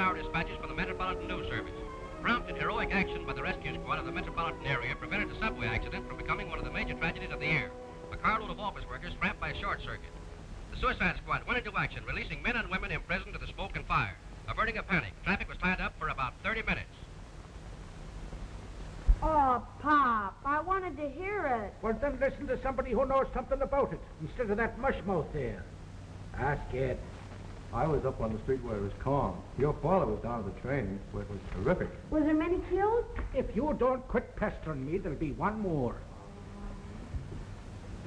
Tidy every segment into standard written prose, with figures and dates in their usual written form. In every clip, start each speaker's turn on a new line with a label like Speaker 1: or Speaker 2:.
Speaker 1: 24-hour dispatches from the Metropolitan News Service. Prompt and heroic action by the rescue squad of the metropolitan area prevented a subway accident from becoming one of the major tragedies of the year. A carload of office workers trapped by a short circuit. The suicide squad went into action, releasing men and women imprisoned to the smoke and fire. Averting a panic, traffic was tied up for about 30 minutes.
Speaker 2: Oh, Pop, I wanted to hear it.
Speaker 3: Well, then listen to somebody who knows something about it, instead of that mushmouth there. Ask Ed.
Speaker 4: I was up on the street where it was calm. Your father was down at the train where it was terrific.
Speaker 2: Was there many killed?
Speaker 3: If you don't quit pestering me, there'll be one more.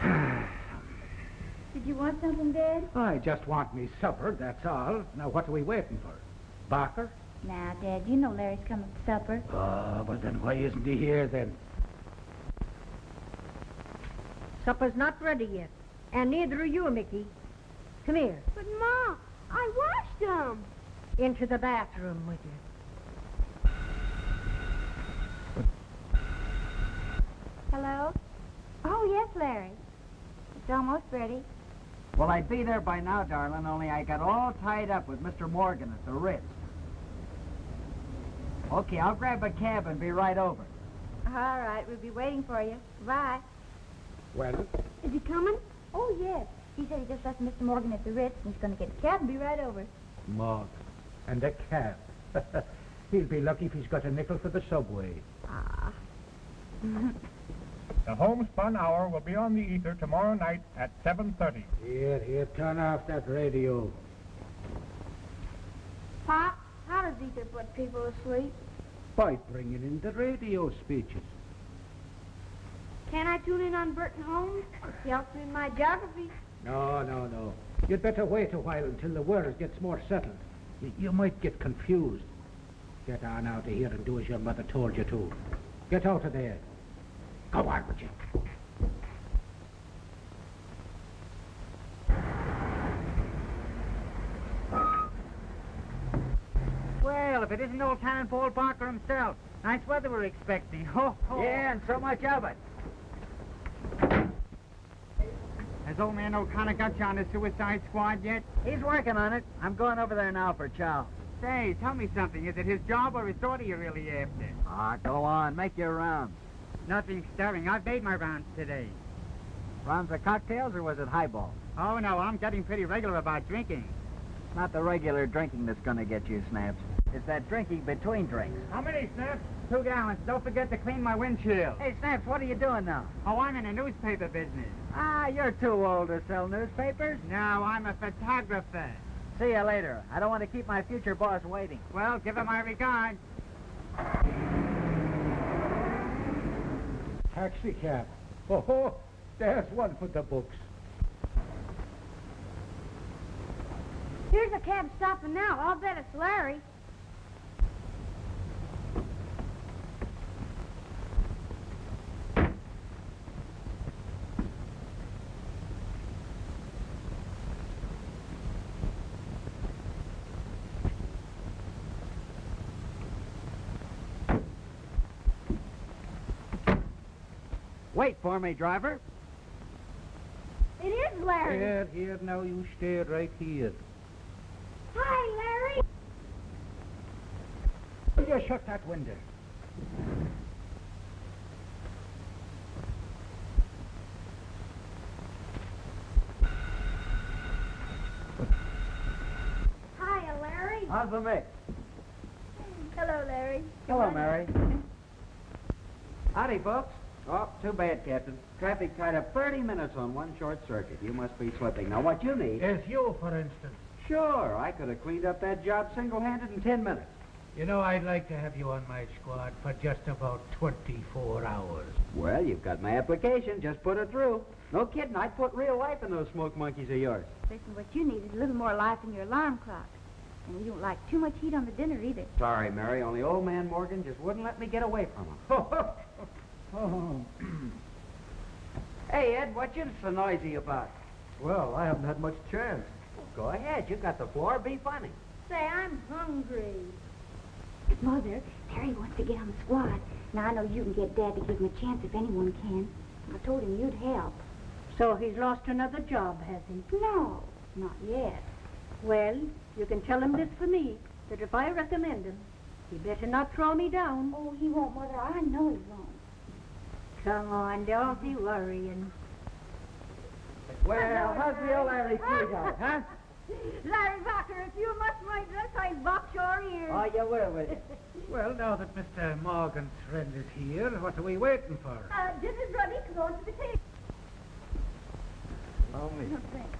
Speaker 2: Did you want something, Dad?
Speaker 3: I just want me supper, that's all. Now, what are we waiting for? Barker?
Speaker 2: Now, Dad, you know Larry's coming for supper.
Speaker 3: Oh, but then why isn't he here, then?
Speaker 5: Supper's not ready yet. And neither are you, Mickey. Come here.
Speaker 2: But, Ma, I washed them.
Speaker 5: Into the bathroom with you.
Speaker 2: Hello? Oh, yes, Larry. It's almost ready.
Speaker 6: Well, I'd be there by now, darling, only I got all tied up with Mr. Morgan at the Ritz. Okay, I'll grab a cab and be right over.
Speaker 2: All right, we'll be waiting for you. Bye.
Speaker 3: Well?
Speaker 2: Is he coming? Oh, yes. He said he just left Mr. Morgan at the Ritz, and he's going to get a cab and be right over.
Speaker 3: Morgan. And a cab. He'll be lucky if he's got a nickel for the subway.
Speaker 2: Ah.
Speaker 7: The homespun hour will be on the ether tomorrow night at 7:30.
Speaker 3: Here, turn off that radio.
Speaker 2: Pop, how does ether put people to sleep?
Speaker 3: By bringing in the radio speeches.
Speaker 2: Can I tune in on Burton Holmes? He helps me in my geography.
Speaker 3: No. You'd better wait a while until the world gets more settled. You might get confused. Get on out of here and do as your mother told you to. Get out of there. Go on with you.
Speaker 6: Well, if it isn't old Tannenpole Parker himself. Nice weather we're expecting. Ho, ho.
Speaker 8: Yeah, and so much of it.
Speaker 6: Has old man O'Connor got you on the suicide squad yet?
Speaker 8: He's working on it. I'm going over there now for chow.
Speaker 6: Say, tell me something. Is it his job or his daughter you're really after?
Speaker 8: Ah, go on. Make your rounds.
Speaker 6: Nothing stirring. I've made my rounds today.
Speaker 8: Rounds of cocktails, or was it highball?
Speaker 6: Oh, no, I'm getting pretty regular about drinking.
Speaker 8: It's not the regular drinking that's going to get you, Snaps. It's that drinking between drinks.
Speaker 6: How many, Snaps? 2 gallons. Don't forget to clean my windshield.
Speaker 8: Hey, Snaps, what are you doing now?
Speaker 6: Oh, I'm in the newspaper business.
Speaker 8: Ah, you're too old to sell newspapers.
Speaker 6: No, I'm a photographer.
Speaker 8: See you later. I don't want to keep my future boss waiting.
Speaker 6: Well, give him my regards.
Speaker 3: Taxi cab. Oh, there's one for the books.
Speaker 2: Here's a cab stopping now. I'll bet it's Larry.
Speaker 8: Wait for me, driver.
Speaker 2: It is Larry.
Speaker 3: Here, now you stay right here.
Speaker 2: Hi, Larry.
Speaker 3: Will you shut that window?
Speaker 2: Hiya, Larry.
Speaker 8: How's the mix?
Speaker 2: Hello, Larry.
Speaker 8: Hello, Mary. Howdy, folks. Oh, too bad, Captain. Traffic tied up 30 minutes on one short circuit. You must be slipping. Now, what you need...
Speaker 3: As you, for instance.
Speaker 8: Sure, I could have cleaned up that job single-handed in 10 minutes.
Speaker 3: You know, I'd like to have you on my squad for just about 24 hours.
Speaker 8: Well, you've got my application. Just put it through. No kidding, I'd put real life in those smoke monkeys of yours.
Speaker 2: Listen, what you need is a little more life in your alarm clock. And you don't like too much heat on the dinner either.
Speaker 8: Sorry, Mary, only old man Morgan just wouldn't let me get away from him.
Speaker 3: Oh.
Speaker 8: Hey, Ed, what you so noisy about?
Speaker 4: Well, I haven't had much chance.
Speaker 8: Go ahead, you got the floor. Be funny.
Speaker 2: Say, I'm hungry. Mother, Larry wants to get on the squad. Now, I know you can get Dad to give him a chance if anyone can. I told him you'd help.
Speaker 5: So he's lost another job, has he?
Speaker 2: No, not yet.
Speaker 5: Well, you can tell him this for me. that if I recommend him, he better not throw me down.
Speaker 2: Oh, he won't, Mother. I know he won't.
Speaker 5: Come on, don't be worrying.
Speaker 8: Well, how's the old Larry sweetheart, huh?
Speaker 5: Larry Barker, if you must my dress, I'll box your ears.
Speaker 8: Oh, you will you?
Speaker 3: Well, now that Mr. Morgan's friend is here, what are we waiting for?
Speaker 5: Dinner's ready to go to the table.
Speaker 8: Lonely.
Speaker 2: No, thanks.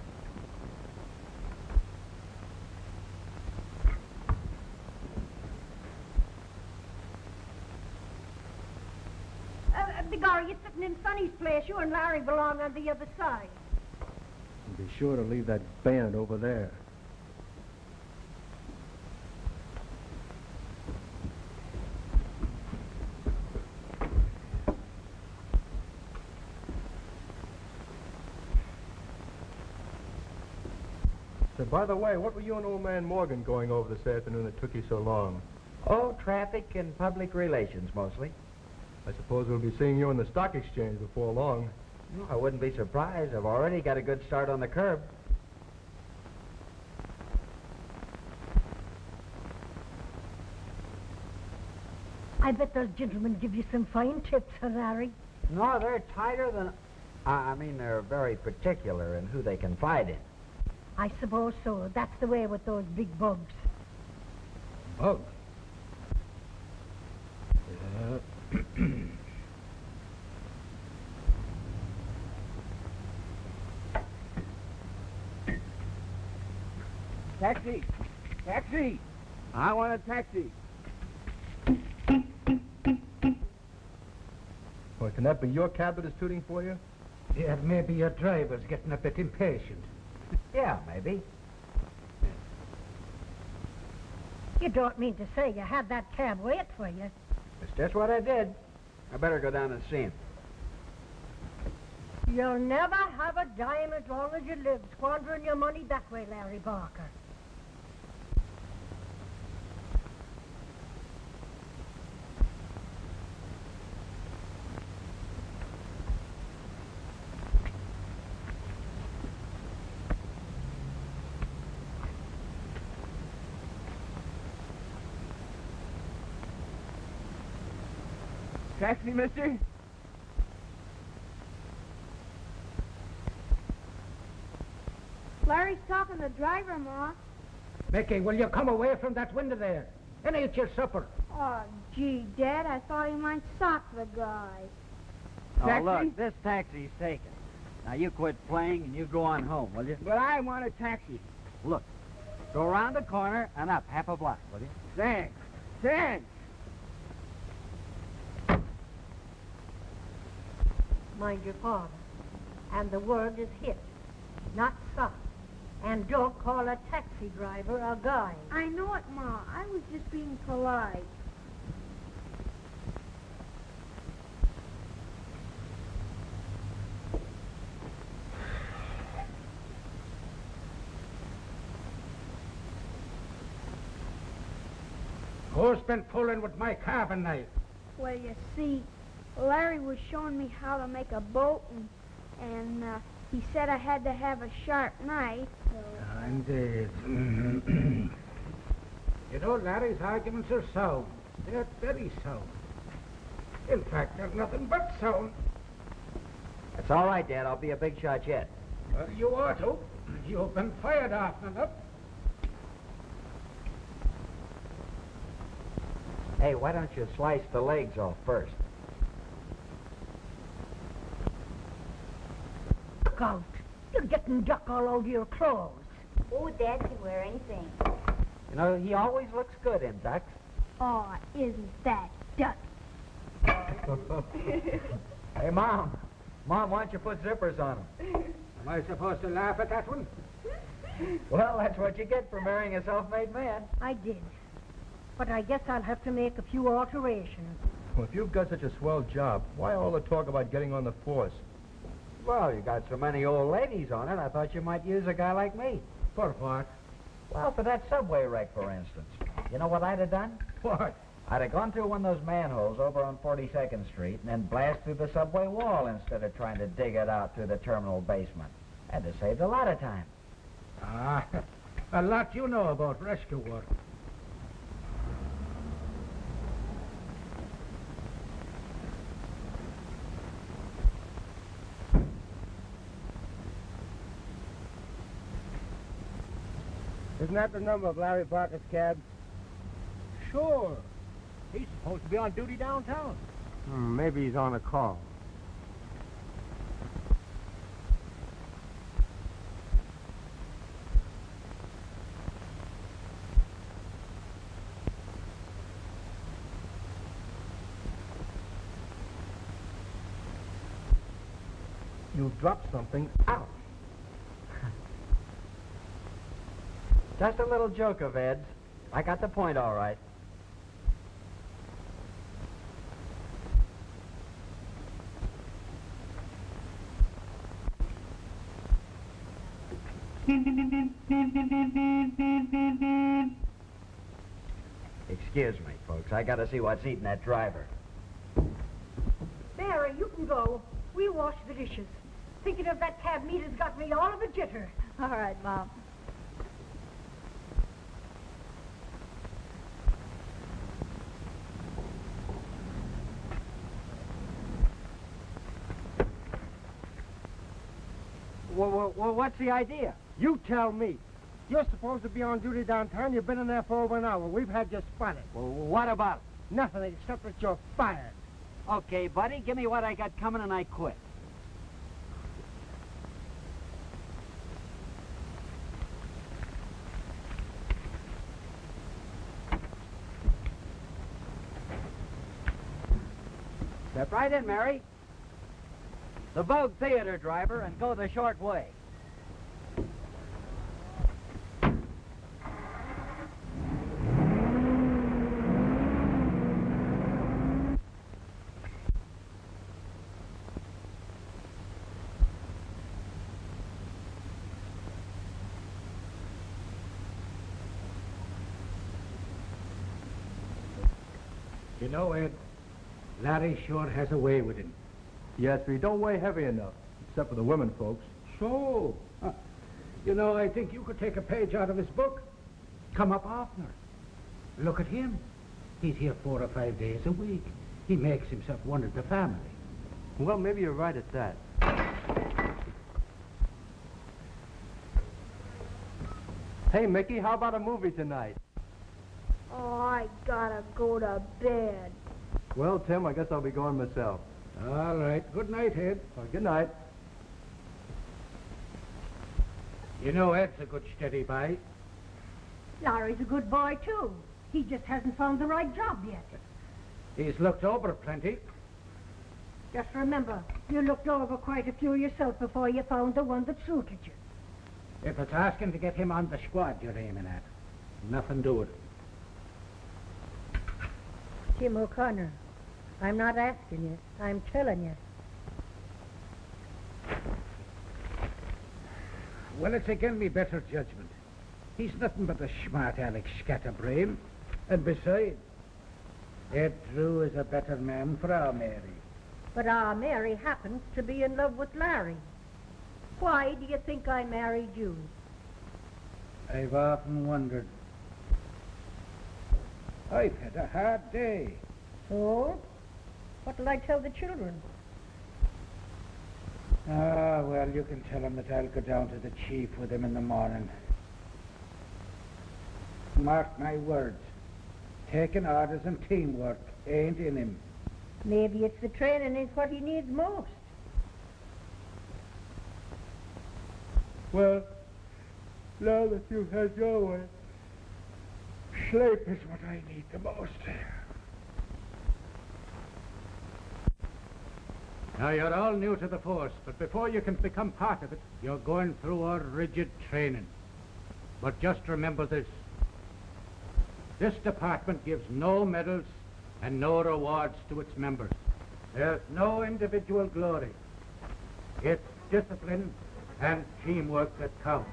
Speaker 5: Begorry, you're sitting in Sonny's place. You and Larry belong on the other side.
Speaker 4: Be sure to leave that band over there. So, by the way, what were you and old man Morgan going over this afternoon that took you so long?
Speaker 8: Oh, traffic and public relations, mostly.
Speaker 4: I suppose we'll be seeing you in the stock exchange before long.
Speaker 8: No, I wouldn't be surprised. I've already got a good start on the curb.
Speaker 5: I bet those gentlemen give you some fine tips, huh, Larry?
Speaker 8: No, they're tighter than... I mean, they're very particular in who they confide in.
Speaker 5: I suppose so. That's the way with those big bugs.
Speaker 3: Bug.
Speaker 6: Taxi! Taxi! I want a taxi.
Speaker 4: Well, can that be your cab that is tooting for you?
Speaker 3: Yeah, maybe your driver's getting a bit impatient.
Speaker 8: Yeah, maybe.
Speaker 5: You don't mean to say you had that cab wait for you.
Speaker 8: It's just what I did. I better go down and see him.
Speaker 5: You'll never have a dime as long as you live, squandering your money that way, Larry Barker.
Speaker 6: Taxi, mister?
Speaker 2: Larry's talking to the driver, Ma.
Speaker 3: Mickey, will you come away from that window there and eat your supper?
Speaker 2: Oh, gee, Dad, I thought he might sock the guy.
Speaker 8: Oh,
Speaker 6: Taxi?
Speaker 8: look, this taxi's taken. Now, you quit playing and you go on home, will you?
Speaker 6: But I want a taxi.
Speaker 8: Look, go around the corner and up half a block, will you?
Speaker 6: Thanks. Thanks.
Speaker 5: Mind your father. And the word is hit, not sock. And don't call a taxi driver a guy.
Speaker 2: I know it, Ma. I was just being polite.
Speaker 3: Who's been pulling with my carving knife?
Speaker 2: Well, you see, Larry was showing me how to make a boat, and he said I had to have a sharp knife. So...
Speaker 3: Indeed. You know, Larry's arguments are sound. They're very sound. In fact, they're nothing but sound.
Speaker 8: That's all right, Dad. I'll be a big shot yet.
Speaker 3: Well, you ought to. You've been fired often enough.
Speaker 8: Hey, why don't you slice the legs off first?
Speaker 5: Look out. You're getting duck all over your clothes.
Speaker 2: Oh, Dad can wear anything.
Speaker 8: You know, he always looks good in ducks.
Speaker 2: Oh, isn't that duck?
Speaker 8: Hey, Mom. Mom, why don't you put zippers on them?
Speaker 3: Am I supposed to laugh at that one?
Speaker 8: Well, that's what you get for marrying a self-made man.
Speaker 5: I did. But I guess I'll have to make a few alterations.
Speaker 4: Well, if you've got such a swell job, why all the talk about getting on the force?
Speaker 8: Well, you got so many old ladies on it, I thought you might use a guy like me.
Speaker 3: For what?
Speaker 8: Well, for that subway wreck, for instance. You know what I'd have done?
Speaker 3: What?
Speaker 8: I'd have gone through one of those manholes over on 42nd Street and then blast through the subway wall instead of trying to dig it out through the terminal basement. That'd have saved a lot of time.
Speaker 3: Ah, a lot you know about rescue work.
Speaker 9: Isn't that the number of Larry Barker's cab?
Speaker 3: Sure. He's supposed to be on duty downtown.
Speaker 9: Maybe he's on a call.
Speaker 4: You dropped something. Ouch!
Speaker 8: Just a little joke of Ed's. I got the point all right. Excuse me, folks. I gotta see what's eating that driver.
Speaker 5: Mary, you can go. We'll wash the dishes. Thinking of that cab meat has got me all of a jitter.
Speaker 2: All right, Mom.
Speaker 9: Well, what's the idea? You tell me. You're supposed to be on duty downtown. You've been in there for over an hour. We've had you spotted.
Speaker 6: Well, what about it?
Speaker 9: Nothing except that you're fired.
Speaker 6: Okay, buddy, give me what I got coming and I quit. Step right in, Mary. The Vogue Theater driver, and go the short way.
Speaker 3: You know, Ed, Larry sure has a way with him.
Speaker 4: Yes, but he don't weigh heavy enough, except for the women folks.
Speaker 3: So, you know, I think you could take a page out of his book. Come up oftener. Look at him. He's here 4 or 5 days a week. He makes himself one of the family.
Speaker 4: Well, maybe you're right at that. Hey, Mickey, how about a movie tonight?
Speaker 5: Oh, I gotta go to bed.
Speaker 4: Well, Tim, I guess I'll be going myself.
Speaker 3: All right. Good night, Ed.
Speaker 4: Good night.
Speaker 3: You know Ed's a good steady bye.
Speaker 5: Larry's a good boy, too. He just hasn't found the right job yet.
Speaker 3: He's looked over plenty.
Speaker 5: Just remember, you looked over quite a few yourself before you found the one that suited you.
Speaker 3: If it's asking to get him on the squad you're aiming at, nothing to it.
Speaker 5: Tim O'Connor, I'm not asking you. I'm telling you.
Speaker 3: Well, it's again me better judgment. He's nothing but a smart aleck scatterbrain. And besides, Ed Drew is a better man for our Mary.
Speaker 5: But our Mary happens to be in love with Larry. Why do you think I married you?
Speaker 3: I've often wondered. I've had a hard day.
Speaker 5: So? What'll I tell the children?
Speaker 3: Ah, well, you can tell him that I'll go down to the chief with him in the morning. Mark my words. Taking orders and teamwork ain't in him.
Speaker 5: Maybe it's the training is what he needs most.
Speaker 9: Well, now that you've had your way, sleep is what I need the most.
Speaker 3: Now, you're all new to the force, but before you can become part of it, you're going through a rigid training. But just remember this. This department gives no medals and no rewards to its members. There's no individual glory. It's discipline and teamwork that counts.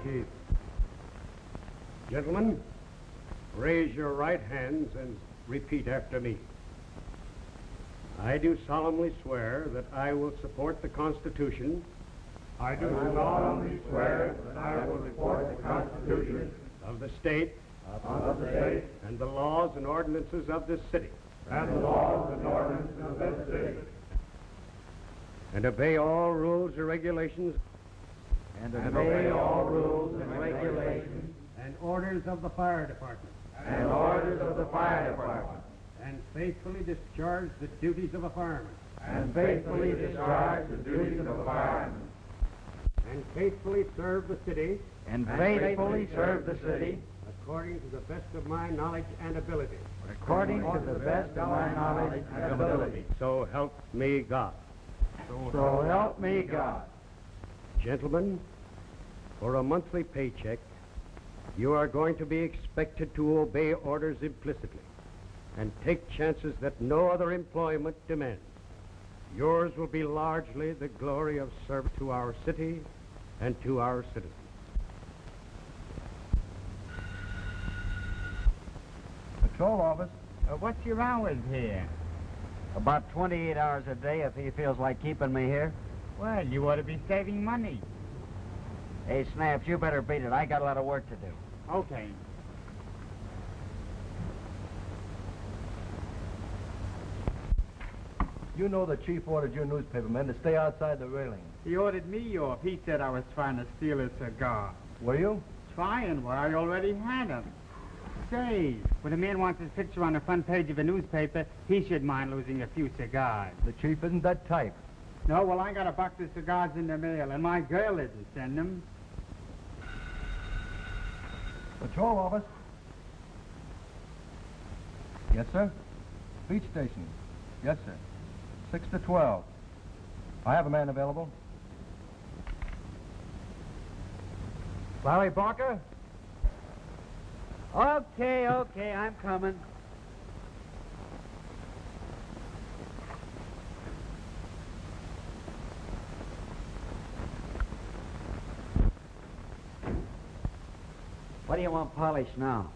Speaker 10: Chief. Gentlemen, raise your right hands and repeat after me. I do solemnly swear that I will support the Constitution.
Speaker 7: I do solemnly swear that I will support the Constitution
Speaker 10: of the state
Speaker 7: of the state
Speaker 10: and the laws and ordinances of this city.
Speaker 7: and the laws and ordinances of this city,
Speaker 10: And obey all rules and regulations
Speaker 8: And
Speaker 7: and obey all rules and regulations
Speaker 10: and orders of the fire department.
Speaker 7: and orders of the fire department,
Speaker 10: And faithfully discharge the duties of a fireman.
Speaker 7: and faithfully discharge the duties of a fireman,
Speaker 10: And faithfully serve the city
Speaker 8: and faithfully serve the city
Speaker 10: according to the best of my knowledge and ability.
Speaker 8: according to the best of my knowledge and ability.
Speaker 10: So help me God.
Speaker 8: So help me God.
Speaker 10: Gentlemen, for a monthly paycheck, you are going to be expected to obey orders implicitly and take chances that no other employment demands. Yours will be largely the glory of service to our city and to our citizens.
Speaker 4: Patrol office.
Speaker 6: What's your hours here?
Speaker 8: About 28 hours a day if he feels like keeping me here.
Speaker 6: Well, you ought to be saving money.
Speaker 8: Hey, Snaps, you better beat it. I got a lot of work to do.
Speaker 6: Okay.
Speaker 4: You know the chief ordered your newspapermen to stay outside the railing.
Speaker 6: He ordered me off. He said I was trying to steal a cigar.
Speaker 4: Were you?
Speaker 6: Trying? Well, I already had him. Say, when a man wants his picture on the front page of a newspaper, he should mind losing a few cigars.
Speaker 4: The chief isn't that type.
Speaker 6: No, well, I got a box of cigars in the mail, and my girl didn't send them.
Speaker 4: Patrol office. Yes, sir. Beach station. Yes, sir. 6 to 12. I have a man available.
Speaker 8: Larry Barker? Okay, I'm coming. What do you want polished now?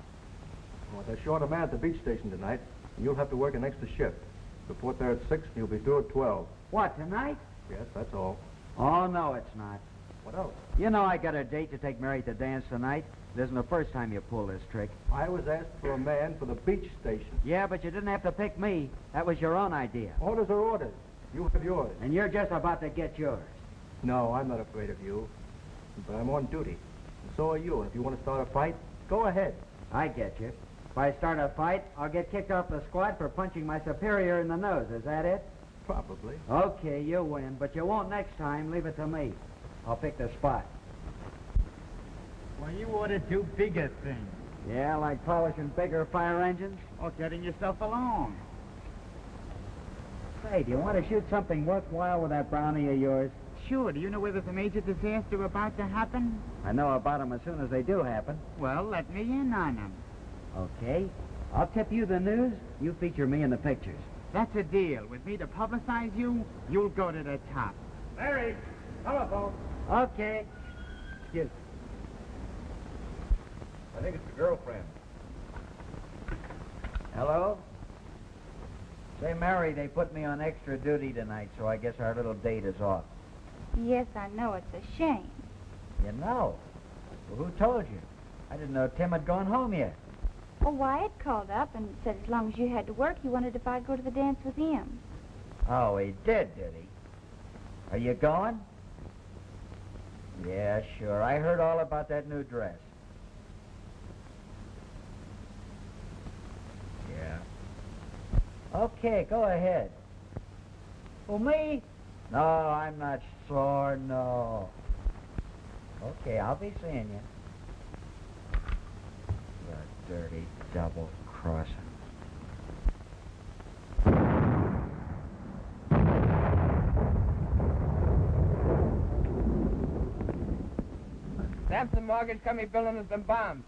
Speaker 4: Well, they're short a man at the beach station tonight, and you'll have to work an extra shift. Report there at 6, and you'll be through at 12.
Speaker 8: What, tonight?
Speaker 4: Yes, that's all.
Speaker 8: Oh, no, it's not.
Speaker 4: What else?
Speaker 8: You know I got a date to take Mary to dance tonight. It isn't the first time you pull this trick.
Speaker 4: I was asked for a man for the beach station.
Speaker 8: Yeah, but you didn't have to pick me. That was your own idea.
Speaker 4: Orders are orders. You have yours.
Speaker 8: And you're just about to get yours.
Speaker 4: No, I'm not afraid of you. But I'm on duty. And so are you. And if you want to start a fight, go ahead.
Speaker 8: I get you. If I start a fight, I'll get kicked off the squad for punching my superior in the nose. Is that it?
Speaker 4: Probably.
Speaker 8: Okay, you win. But you won't next time. Leave it to me. I'll pick the spot.
Speaker 6: Well, you ought to do bigger things.
Speaker 8: Yeah, like polishing bigger fire engines?
Speaker 6: Or getting yourself along.
Speaker 8: Say, do you want to shoot something worthwhile with that brownie of yours?
Speaker 6: Sure. Do you know where there's a major disaster about to happen?
Speaker 8: I know about them as soon as they do happen.
Speaker 6: Well, let me in on them.
Speaker 8: Okay. I'll tip you the news. You feature me in the pictures.
Speaker 6: That's a deal. With me to publicize you, you'll go to the top.
Speaker 7: Larry, telephone.
Speaker 8: Okay.
Speaker 4: Excuse me. I think it's the girlfriend.
Speaker 8: Hello? Say, Mary, they put me on extra duty tonight, so I guess our little date is off.
Speaker 2: Yes, I know. It's a shame.
Speaker 8: You know? Well, who told you? I didn't know Tim had gone home yet.
Speaker 2: Well, Wyatt called up and said as long as you had to work, he wondered if I'd go to the dance with him.
Speaker 8: Oh, he did he? Are you going? Yeah, sure. I heard all about that new dress. Yeah. Okay, go ahead. Who, me? No, I'm not sore, no. Okay, I'll be seeing you. You dirty double-crosser.
Speaker 11: Sampson Mortgage Company building has been bombed.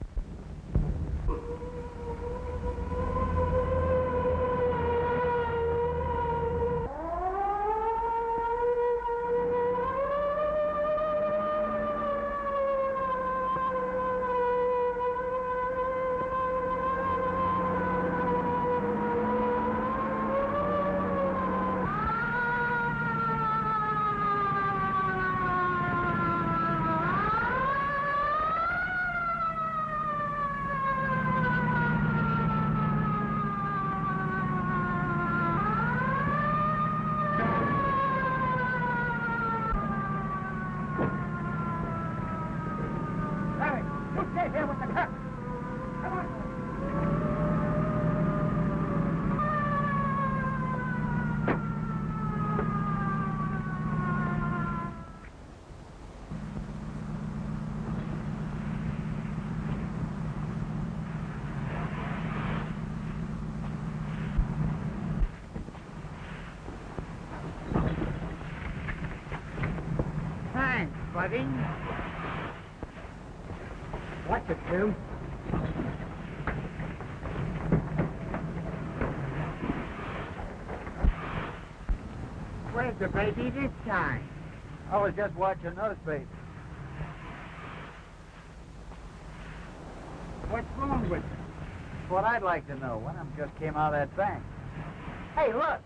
Speaker 6: buddy.
Speaker 9: Watch it, Tim.
Speaker 6: Where's the baby this time?
Speaker 8: I was just watching those babies.
Speaker 6: What's wrong with her?
Speaker 8: That's what I'd like to know. One of them just came out of that bank. Hey, look!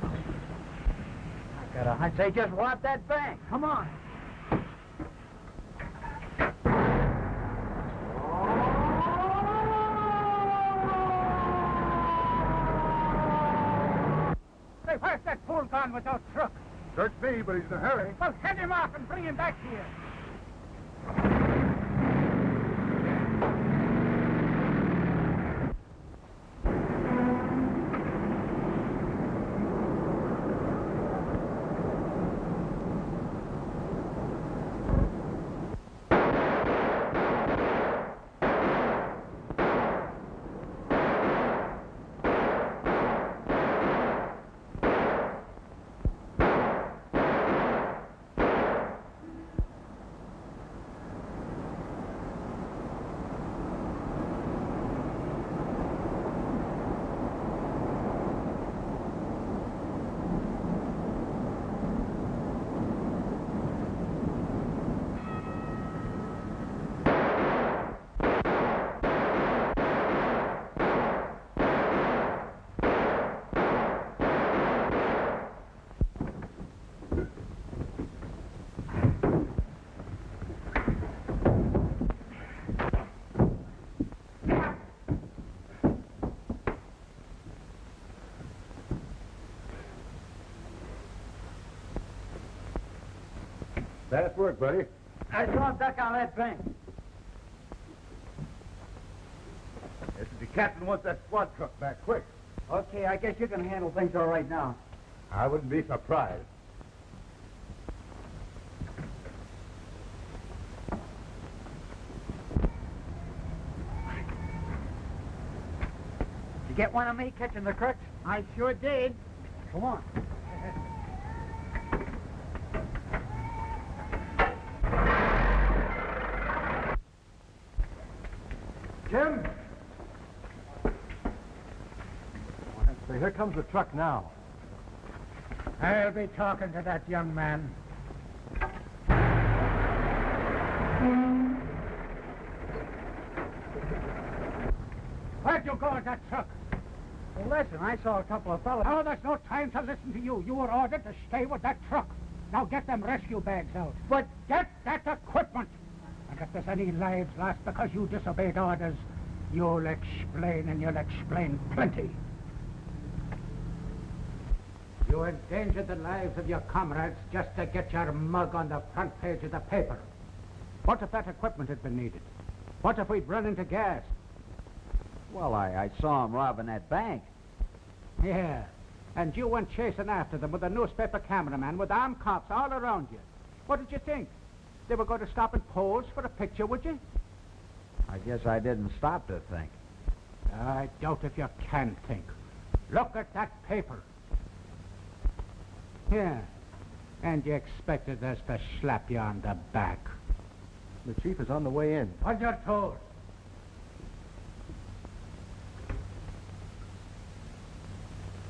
Speaker 8: I got a hunch they just robbed that bank. Come on.
Speaker 9: Hey, where's that fool gone without truck?
Speaker 7: Search me, but he's in a hurry.
Speaker 9: Well, head him off and bring him back here.
Speaker 7: Fast work, buddy.
Speaker 8: I saw him duck out of that bank.
Speaker 7: This is the captain wants that squad truck back quick.
Speaker 8: Okay, I guess you can handle things all right now.
Speaker 7: I wouldn't be surprised.
Speaker 8: You get one of me catching the crooks?
Speaker 6: I sure did.
Speaker 9: Come on.
Speaker 7: Jim! Say, here comes the truck now.
Speaker 3: I'll be talking to that young man. Where'd you go with that truck?
Speaker 8: Well, listen, I saw a couple of fellas.
Speaker 3: Oh, there's no time to listen to you. You were ordered to stay with that truck. Now get them rescue bags out.
Speaker 8: But
Speaker 3: get that equipment. And if there's any lives lost because you disobeyed orders, you'll explain, and you'll explain plenty. You endangered the lives of your comrades just to get your mug on the front page of the paper. What if that equipment had been needed? What if we'd run into gas?
Speaker 8: Well, I saw him robbing that bank.
Speaker 3: Yeah, and you went chasing after them with a newspaper cameraman with armed cops all around you. What did you think? They were going to stop and pose for a picture, would you?
Speaker 8: I guess I didn't stop to think.
Speaker 3: I doubt if you can think. Look at that paper. Yeah, and you expected us to slap you on the back.
Speaker 7: The chief is on the way in.
Speaker 3: On your toes.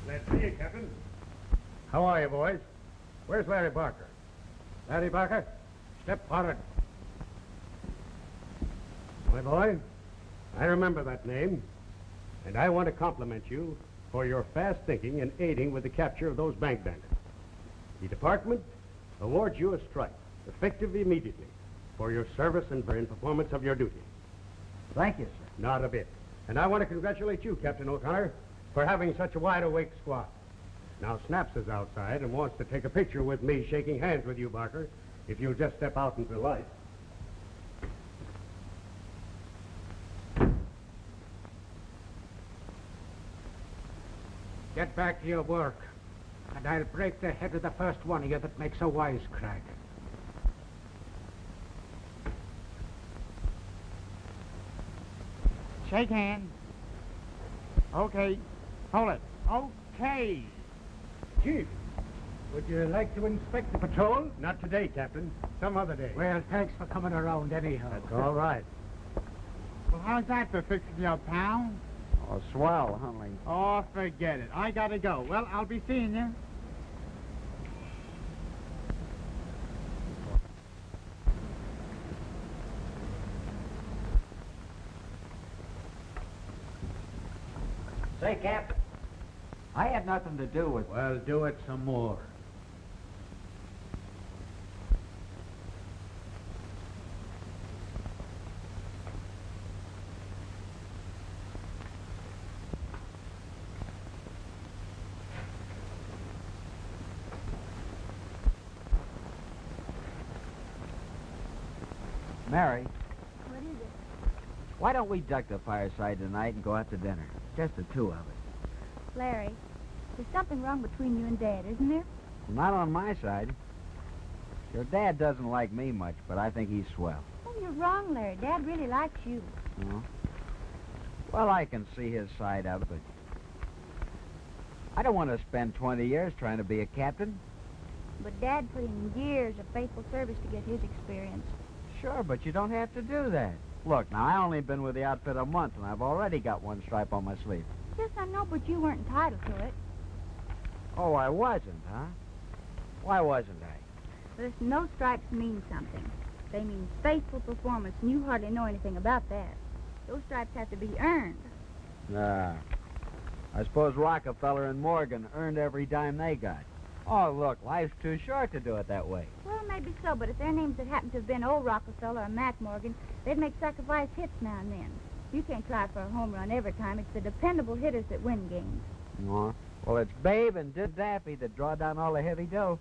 Speaker 7: Glad to see you, Captain. How are you, boys? Where's Larry Barker?
Speaker 3: Larry Barker, step forward.
Speaker 10: My boy, I remember that name, and I want to compliment you for your fast thinking and aiding with the capture of those bank bandits. The department awards you a stripe, effective immediately, for your service and for in performance of your duty.
Speaker 8: Thank you, sir.
Speaker 10: Not a bit. And I want to congratulate you, Captain O'Connor, for having such a wide-awake squad. Now, Snaps is outside and wants to take a picture with me shaking hands with you, Barker, if you'll just step out into the light.
Speaker 3: Get back to your work, and I'll break the head of the first one of you that makes a wisecrack.
Speaker 6: Shake hands. Okay. Hold it. Okay.
Speaker 7: Chief,
Speaker 3: Would you like to inspect the patrol?
Speaker 7: Not today, Captain. Some other day.
Speaker 3: Well, thanks for coming around anyhow.
Speaker 7: That's all right.
Speaker 6: Well, how's that for fixing your pal?
Speaker 8: Oh, swell, Huntley.
Speaker 6: Oh, forget it. I gotta go. Well, I'll be seeing you.
Speaker 8: Say, Captain, I had nothing to do with...
Speaker 3: Well, do it some more.
Speaker 8: Mary,
Speaker 2: What is it?
Speaker 8: why don't we duck the fireside tonight and go out to dinner? Just the two of us.
Speaker 2: Larry, there's something wrong between you and Dad, isn't there?
Speaker 8: Not on my side. Your dad doesn't like me much, but I think he's swell.
Speaker 2: Oh, you're wrong, Larry. Dad really likes you.
Speaker 8: No? Well, I can see his side of it, but I don't want to spend 20 years trying to be a captain.
Speaker 2: But Dad put in years of faithful service to get his experience.
Speaker 8: Sure, but you don't have to do that. Look, now, I only been with the outfit a month, and I've already got one stripe on my sleeve.
Speaker 2: Yes, I know, but you weren't entitled to it.
Speaker 8: Oh, I wasn't, huh? Why wasn't I?
Speaker 2: Listen, those stripes mean something. They mean faithful performance, and you hardly know anything about that. Those stripes have to be earned.
Speaker 8: Nah. I suppose Rockefeller and Morgan earned every dime they got. Oh, look, life's too short to do it that way.
Speaker 2: Well, maybe so, but if their names had happened to have been old Rockefeller or Mac Morgan, they'd make sacrifice hits now and then. You can't try for a home run every time. It's the dependable hitters that win games.
Speaker 8: No. Well, it's Babe and Did Daffy that draw down all the heavy dough.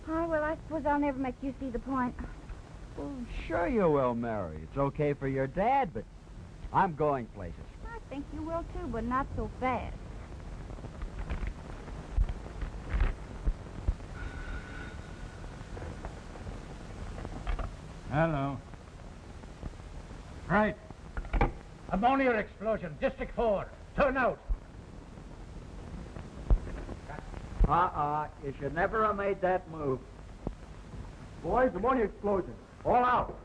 Speaker 2: Oh, well, I suppose I'll never make you see the point.
Speaker 8: Well, sure you will, Mary. It's okay for your dad, but I'm going places.
Speaker 2: I think you will, too, but not so fast.
Speaker 3: Hello. Right. Ammonia explosion, District 4. Turn out.
Speaker 8: You should never have made that move.
Speaker 4: Boys, ammonia explosion. All out.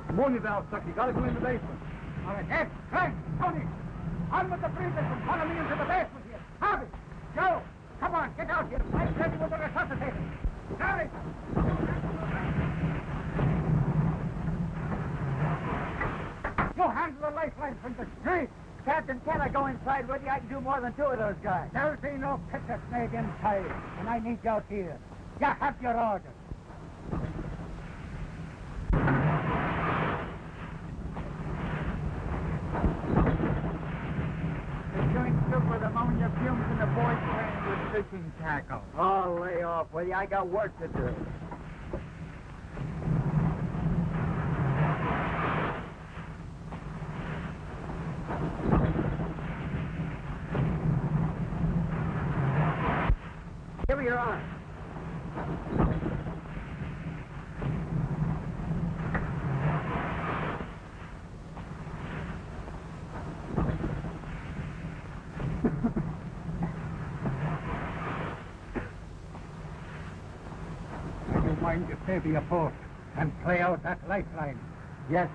Speaker 4: Ammonia valve stuck. You gotta go in the basement.
Speaker 3: All right, Ed, Frank, Tony, on with the breathers and follow me into the basement here. Harvey, Joe, come on, get out here. I'm ready with the resuscitator. Harry! You handle the lifeline from the street.
Speaker 8: Captain, can I go inside with you? I can do more than two of those guys.
Speaker 3: There'll be no picture snake inside, and I need you out here. You have your orders.
Speaker 6: With ammonia fumes and the boys playing with fishing tackle.
Speaker 8: Oh, lay off, will you? I got work to do. Give me your arm.
Speaker 3: Mind you stay to your post and play out that lifeline.
Speaker 6: Yes.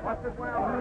Speaker 7: What's this way over?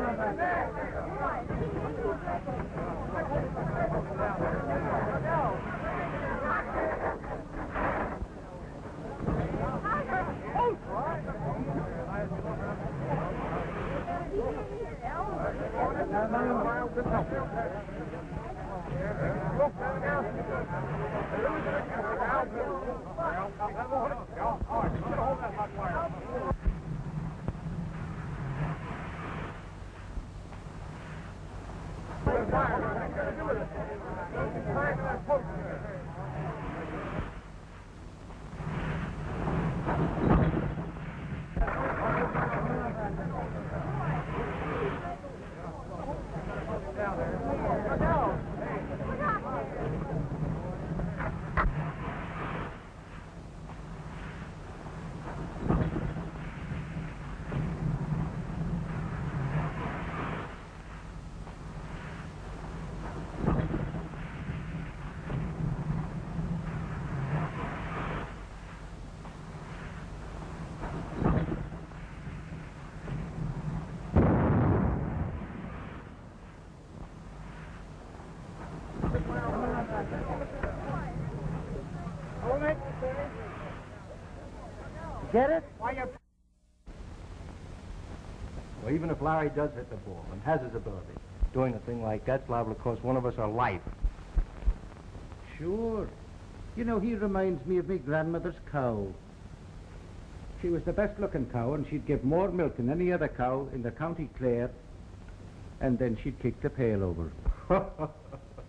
Speaker 9: Get it?
Speaker 7: Why, you...
Speaker 10: Well, even if Larry does hit the ball and has his ability, doing a thing like that's liable to cost one of us our life.
Speaker 3: Sure. You know, he reminds me of me grandmother's cow. She was the best-looking cow, and she'd give more milk than any other cow in the County Clare, and then she'd kick the pail over.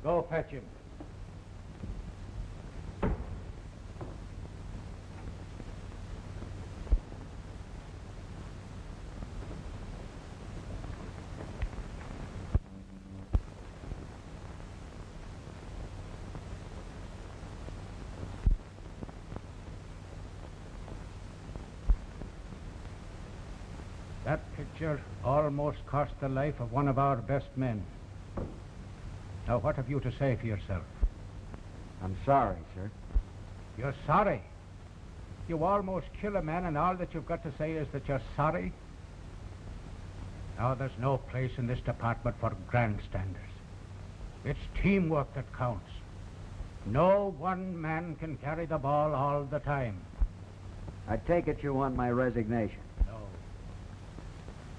Speaker 3: Go fetch him. That picture almost cost the life of one of our best men. Now, what have you to say for yourself?
Speaker 8: I'm sorry, sir.
Speaker 3: You're sorry? You almost kill a man, and all that you've got to say is that you're sorry? Now, there's no place in this department for grandstanders. It's teamwork that counts. No one man can carry the ball all the time.
Speaker 8: I take it you want my resignation.
Speaker 3: No.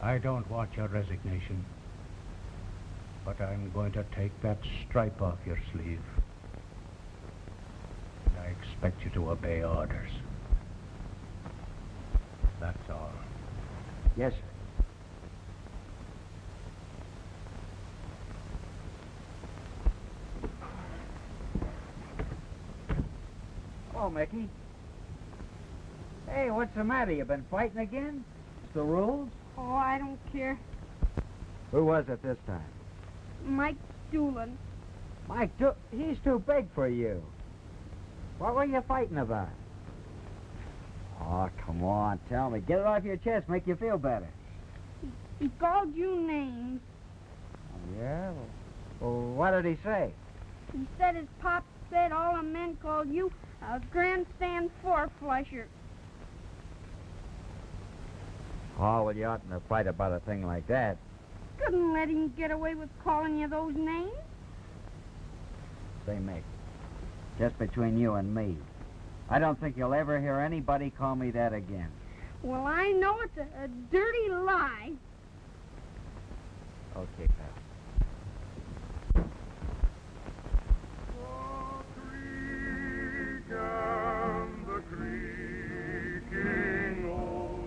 Speaker 3: I don't want your resignation. But I'm going to take that stripe off your sleeve. I expect you to obey orders. That's all.
Speaker 8: Yes, sir. Oh, Mickey. Hey, what's the matter? You been fighting again? It's the rules?
Speaker 12: Oh, I don't care.
Speaker 8: Who was it this time?
Speaker 12: Mike Doolin.
Speaker 8: Mike, he's too big for you. What were you fighting about? Oh, come on, tell me. Get it off your chest, make you feel better.
Speaker 12: He called you names.
Speaker 8: Oh, yeah? Well, what did he say?
Speaker 12: He said his pop said all the men called you a grandstand four-flusher.
Speaker 8: Oh, well, you oughtn't to fight about a thing like that.
Speaker 12: Couldn't let him get away with calling you those names.
Speaker 8: Say, Mick, just between you and me, I don't think you'll ever hear anybody call me that again.
Speaker 12: Well, I know it's a dirty lie.
Speaker 8: Okay, pal.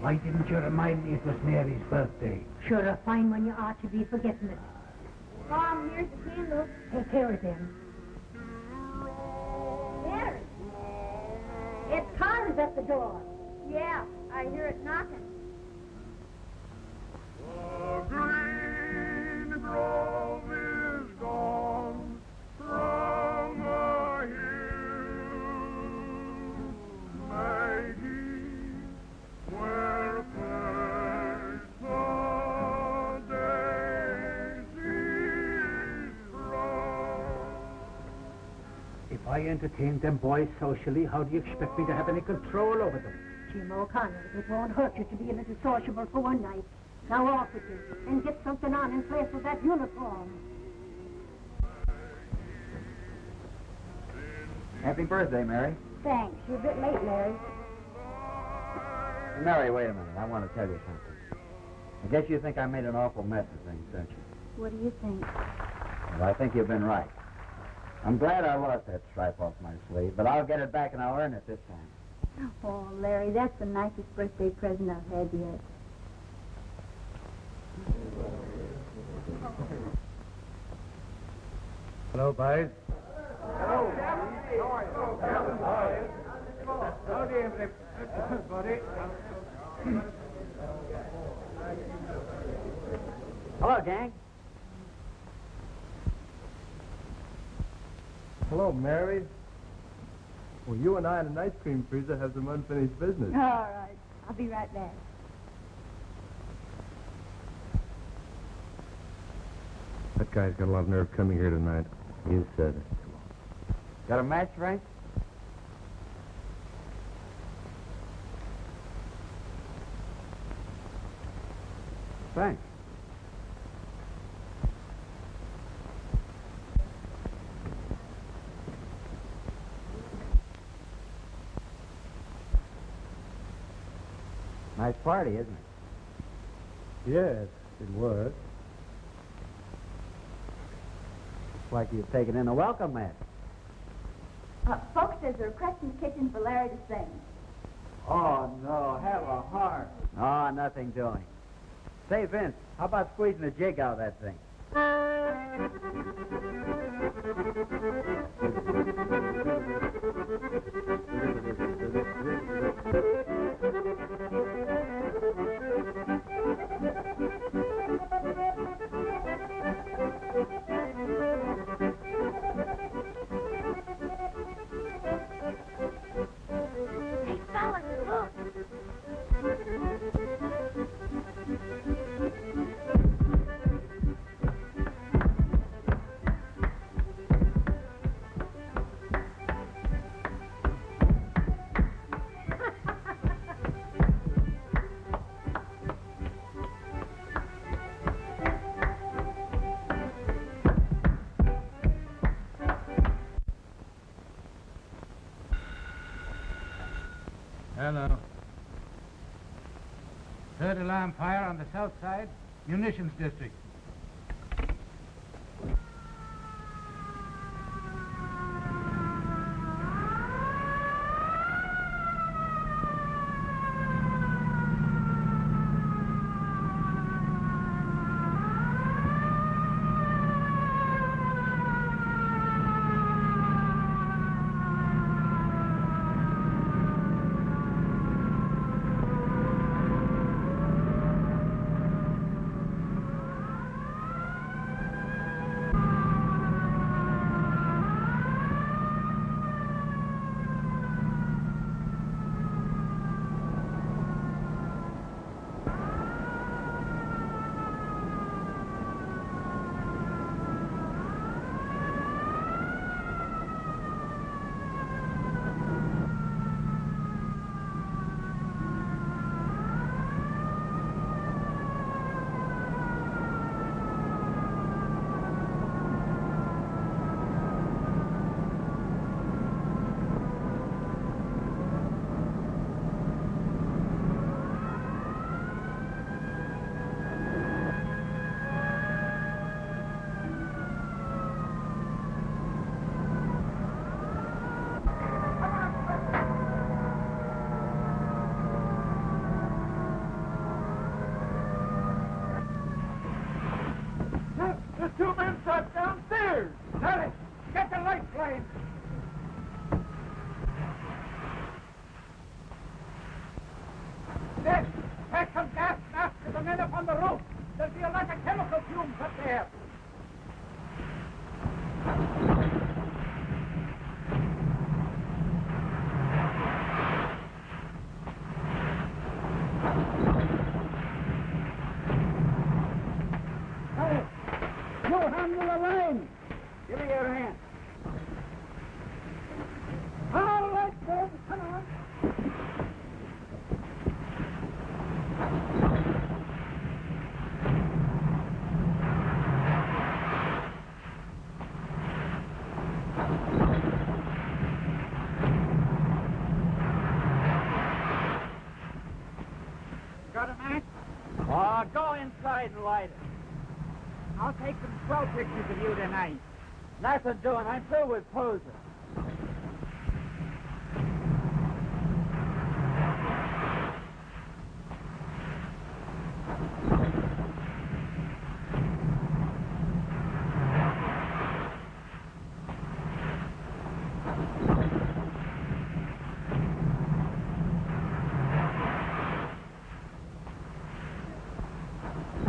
Speaker 3: Why didn't you remind me it was Mary's birthday?
Speaker 5: Sure a fine one you ought to be forgetting it.
Speaker 2: Mom, here's the candles.
Speaker 5: Take care of them.
Speaker 2: Mary. It's Carter's at the door.
Speaker 12: Yeah, I hear it knocking.
Speaker 7: The green grove is gone from the hills, Maggie, where first the daisies grow.
Speaker 3: If I entertain them boys socially, how do you expect me to have any control over them?
Speaker 5: Jim O'Connor, it won't hurt you to be a little sociable for one night. Now off with you, and get something on in place of that uniform.
Speaker 8: Happy birthday, Mary.
Speaker 2: Thanks. You're a bit late, Larry.
Speaker 8: Mary, wait a minute. I want to tell you something. I guess you think I made an awful mess of things, don't you?
Speaker 2: What do you think?
Speaker 8: Well, I think you've been right. I'm glad I lost that stripe off my sleeve, but I'll get it back and I'll earn it this time.
Speaker 2: Oh, Larry, that's the nicest birthday present I've had yet.
Speaker 7: Hello, boys.
Speaker 9: Hello. Howdy, everybody.
Speaker 8: Hello, gang.
Speaker 4: Hello, Mary. Well, you and I and an ice cream freezer have some unfinished business.
Speaker 2: All right. I'll be right back.
Speaker 4: That guy's got a lot of nerve coming here tonight.
Speaker 8: You said it. Got a match, Frank? Frank. Nice party, isn't it?
Speaker 4: Yes, it was.
Speaker 8: It's like you've taken in a welcome mat.
Speaker 2: Folks, there's a request in the kitchen for Larry to sing.
Speaker 8: Oh, no, have a heart. Oh, nothing doing. Say, Vince, how about squeezing a jig out of that thing?
Speaker 2: Hey, fellas, look.
Speaker 3: Hello. Third alarm fire on the south side, munitions district.
Speaker 9: The two men shot downstairs. Larry, get the light flame. Dick, take some gas masks to the men up on the roof. There'll be a lot of chemical fumes up there. Hey, you handle the line. Give me your hand. All right, then, come on.
Speaker 8: go inside and light it.
Speaker 6: I'll take some swell pictures of you tonight.
Speaker 8: Nothing doing. I'm through with posing.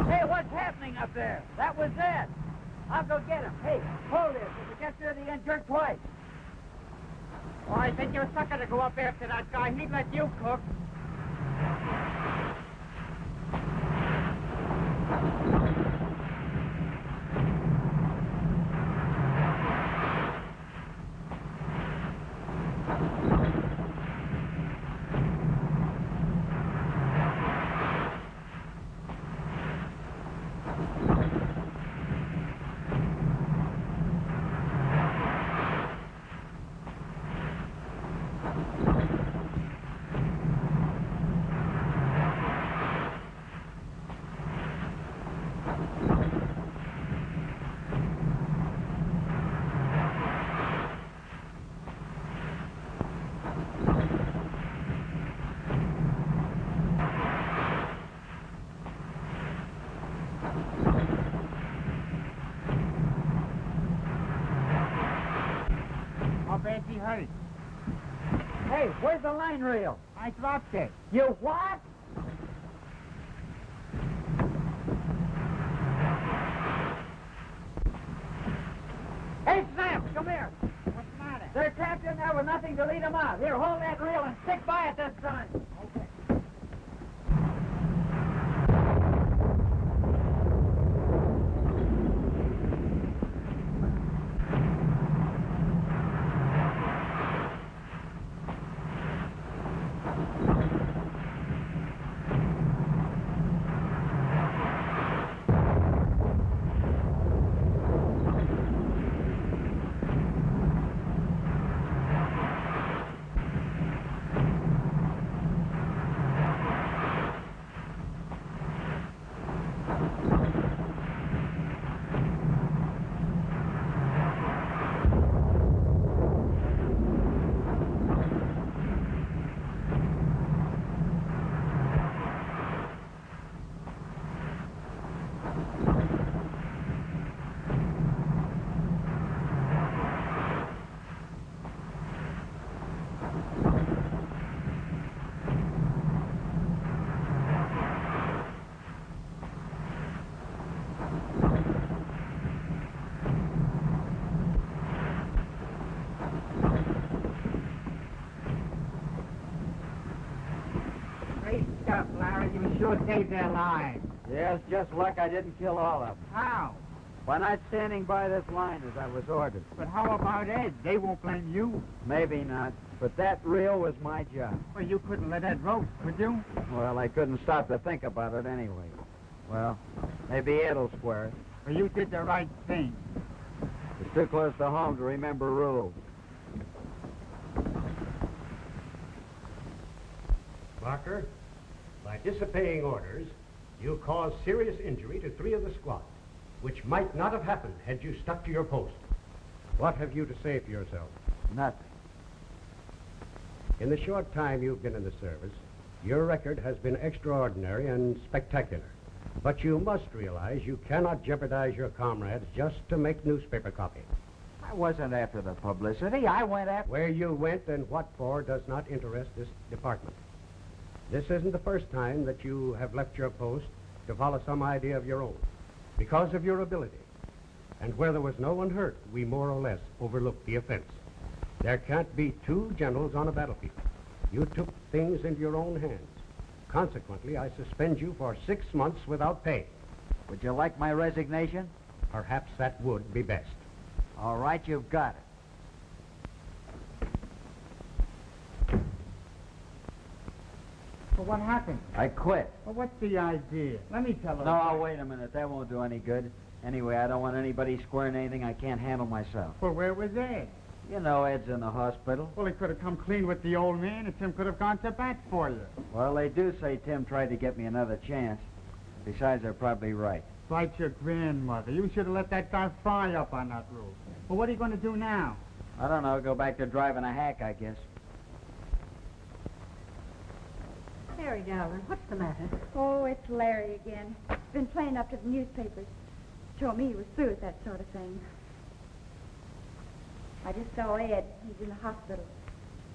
Speaker 8: Hey, what's happening up there? That was it. I'll go get him. Hey, hold this. If we get through the end, jerk twice.
Speaker 6: Oh, I think you're sucker to go up after that guy. He'd let you cook. How bad's he hurt?
Speaker 8: Hey, where's the line reel?
Speaker 6: I dropped it.
Speaker 8: You what? Hey, Snap, come here.
Speaker 6: What's the matter?
Speaker 8: They're trapped in there with nothing to lead them out. Here, hold that reel and stick by it this time.
Speaker 6: Okay. Great stuff, Larry. You sure saved their lives.
Speaker 8: Yeah, it's just luck I didn't kill all of them.
Speaker 6: How?
Speaker 8: By not standing by this line as I was ordered.
Speaker 6: But how about Ed? They won't blame you.
Speaker 8: Maybe not, but that reel was my job.
Speaker 6: Well, you couldn't let Ed roast, could you?
Speaker 8: Well, I couldn't stop to think about it anyway. Well, maybe Ed'll square it.
Speaker 6: Well, you did the right thing.
Speaker 8: It's too close to home to remember rules.
Speaker 10: Barker, by disobeying orders, you caused serious injury to 3 of the squad, which might not have happened had you stuck to your post. What have you to say for yourself?
Speaker 8: Nothing.
Speaker 10: In the short time you've been in the service, your record has been extraordinary and spectacular. But you must realize you cannot jeopardize your comrades just to make newspaper copy.
Speaker 8: I wasn't after the publicity. I went after...
Speaker 10: Where you went and what for does not interest this department. This isn't the first time that you have left your post to follow some idea of your own, because of your ability. And where there was no one hurt, we more or less overlooked the offense. There can't be 2 generals on a battlefield. You took things into your own hands. Consequently, I suspend you for 6 months without pay.
Speaker 8: Would you like my resignation?
Speaker 10: Perhaps that would be best.
Speaker 8: All right, you've got it.
Speaker 6: Well, what happened?
Speaker 8: I quit.
Speaker 6: Well, what's the idea? Let me tell her.
Speaker 8: No, wait a minute. That won't do any good. Anyway, I don't want anybody squaring anything I can't handle myself.
Speaker 6: Well, where was Ed?
Speaker 8: You know Ed's in the hospital.
Speaker 6: Well, he could have come clean with the old man, and Tim could have gone to bat for you.
Speaker 8: Well, they do say Tim tried to get me another chance. Besides, they're probably right.
Speaker 6: Like your grandmother. You should have let that guy fry up on that roof. Well, what are you going to do now?
Speaker 8: I don't know. Go back to driving a hack, I guess.
Speaker 5: Mary, darling, what's the matter?
Speaker 2: Oh, it's Larry again. He's been playing up to the newspapers. Told me he was through with that sort of thing. I just saw Ed. He's in the hospital.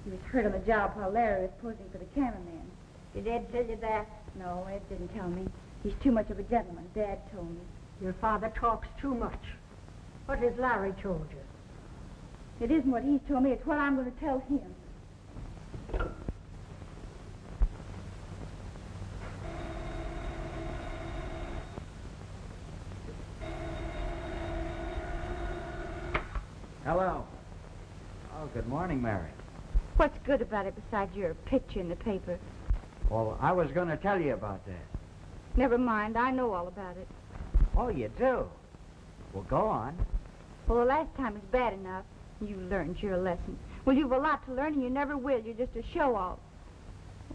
Speaker 2: He was hurt on the job while Larry was posing for the cameraman.
Speaker 5: Did Ed tell you that?
Speaker 2: No, Ed didn't tell me. He's too much of a gentleman. Dad told me.
Speaker 5: Your father talks too much. What has Larry told you?
Speaker 2: It isn't what he's told me. It's what I'm going to tell him.
Speaker 8: Hello. Oh, good morning, Mary.
Speaker 2: What's good about it besides your picture in the paper?
Speaker 8: Well, I was going to tell you about that.
Speaker 2: Never mind. I know all about it.
Speaker 8: Oh, you do? Well, go on.
Speaker 2: Well, the last time was bad enough. You learned your lesson. Well, you've a lot to learn, and you never will. You're just a show-off.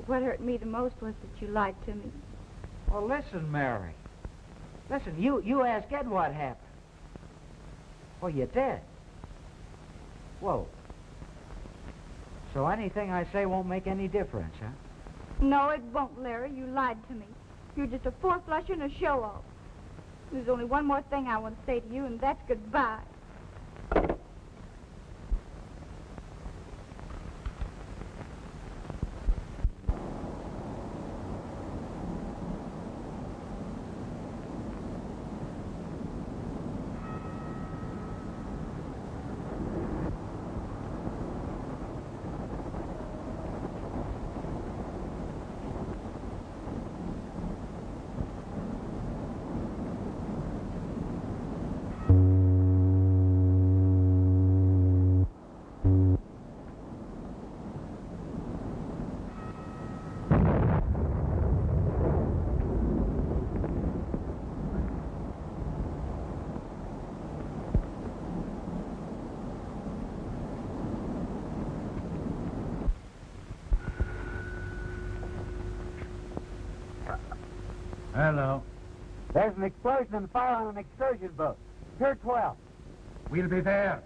Speaker 2: What hurt me the most was that you lied to me.
Speaker 8: Well, listen, Mary. Listen, you ask Ed what happened. Oh, you did? Whoa. So anything I say won't make any difference, huh?
Speaker 2: No, it won't, Larry. You lied to me. You're just a four-flusher and a show-off. There's only one more thing I want to say to you, and that's goodbye.
Speaker 3: Hello.
Speaker 8: There's an explosion and fire on an excursion boat. Pier 12.
Speaker 3: We'll be there.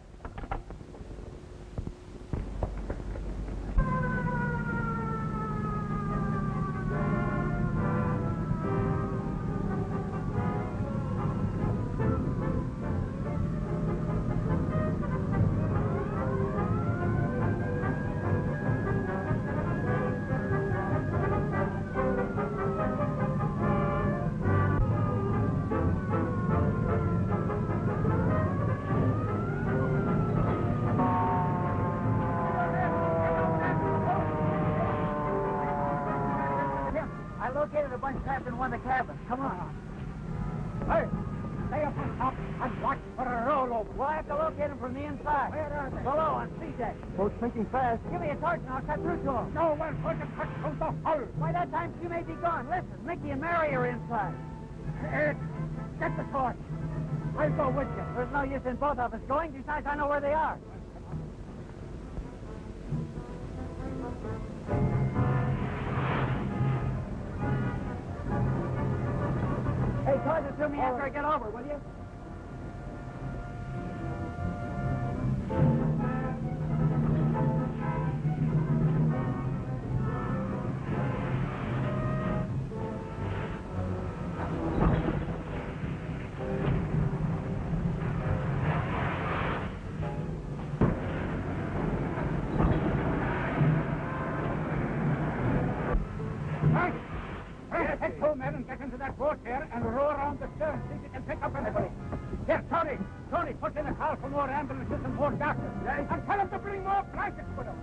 Speaker 8: Come on.
Speaker 9: Hey, stay up on top and watch for a rollover.
Speaker 8: We'll have to locate them from the inside.
Speaker 9: Where are they?
Speaker 8: Below on C deck.
Speaker 9: Boat's sinking fast.
Speaker 8: Give me a torch and I'll cut through to them.
Speaker 9: No, we're going to cut through the hull.
Speaker 8: By that time, she may be gone. Listen, Mickey and Mary are inside.
Speaker 9: Ed, get the torch. I'll go with you.
Speaker 8: There's no use in both of us going. Besides, I know where they are. Hey, torch it to me after I get over, will you?
Speaker 9: Head 2 men and get into that boat here and row around the stern. See if you can pick up anybody. Here, Tony, put in a call for more ambulances and more doctors. Yes. And tell them to bring more blankets with them.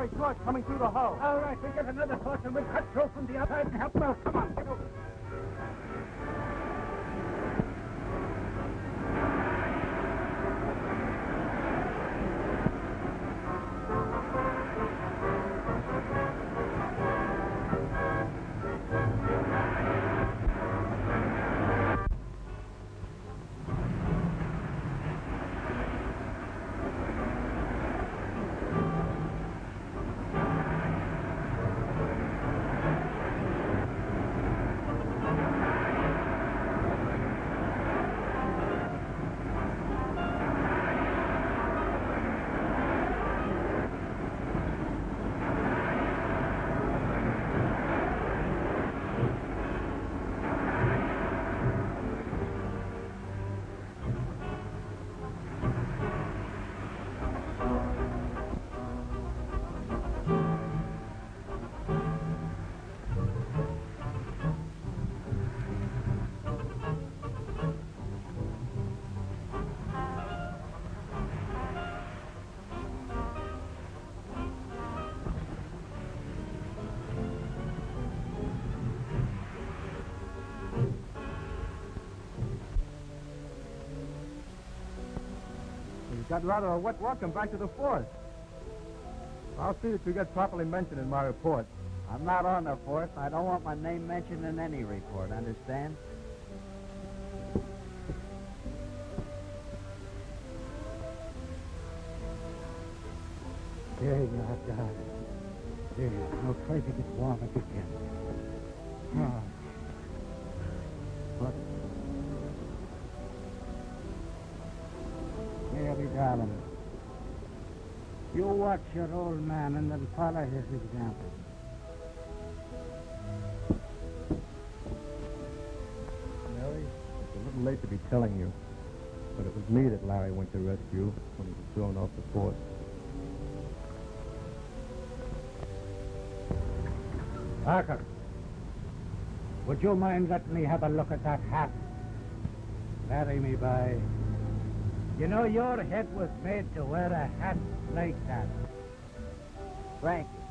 Speaker 4: Larry torch coming through the hull.
Speaker 3: All right, we get another torch and we'll cut through from the outside and help them out. Come on, get over.
Speaker 4: Got rather a wet welcome back to the force. I'll see that you get properly mentioned in my report.
Speaker 8: I'm not on the force. I don't want my name mentioned in any report, understand?
Speaker 3: There you are, God. There, now try to get warm if you can. Oh. What? Mary, darling, you watch your old man and then follow his example.
Speaker 4: Mary, it's a little late to be telling you, but it was me that Larry went to rescue when he was thrown off the force.
Speaker 3: Parker, would you mind letting me have a look at that hat? Marry me by. You know, your head was made to wear a hat like that.
Speaker 8: Thank you.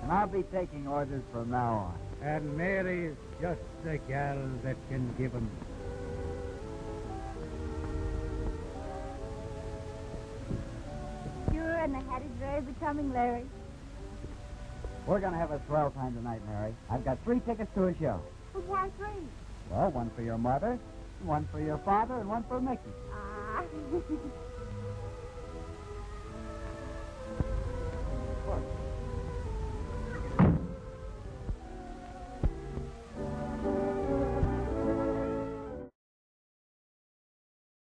Speaker 8: And I'll be taking orders from now on.
Speaker 3: And Mary's just the gal that can give 'em.
Speaker 2: Sure, and the hat is very becoming, Larry.
Speaker 8: We're going to have a swell time tonight, Mary. I've got 3 tickets to a show.
Speaker 2: Well, why 3?
Speaker 8: Well, one for your mother, one for your father, and one for Mickey.
Speaker 2: Ah.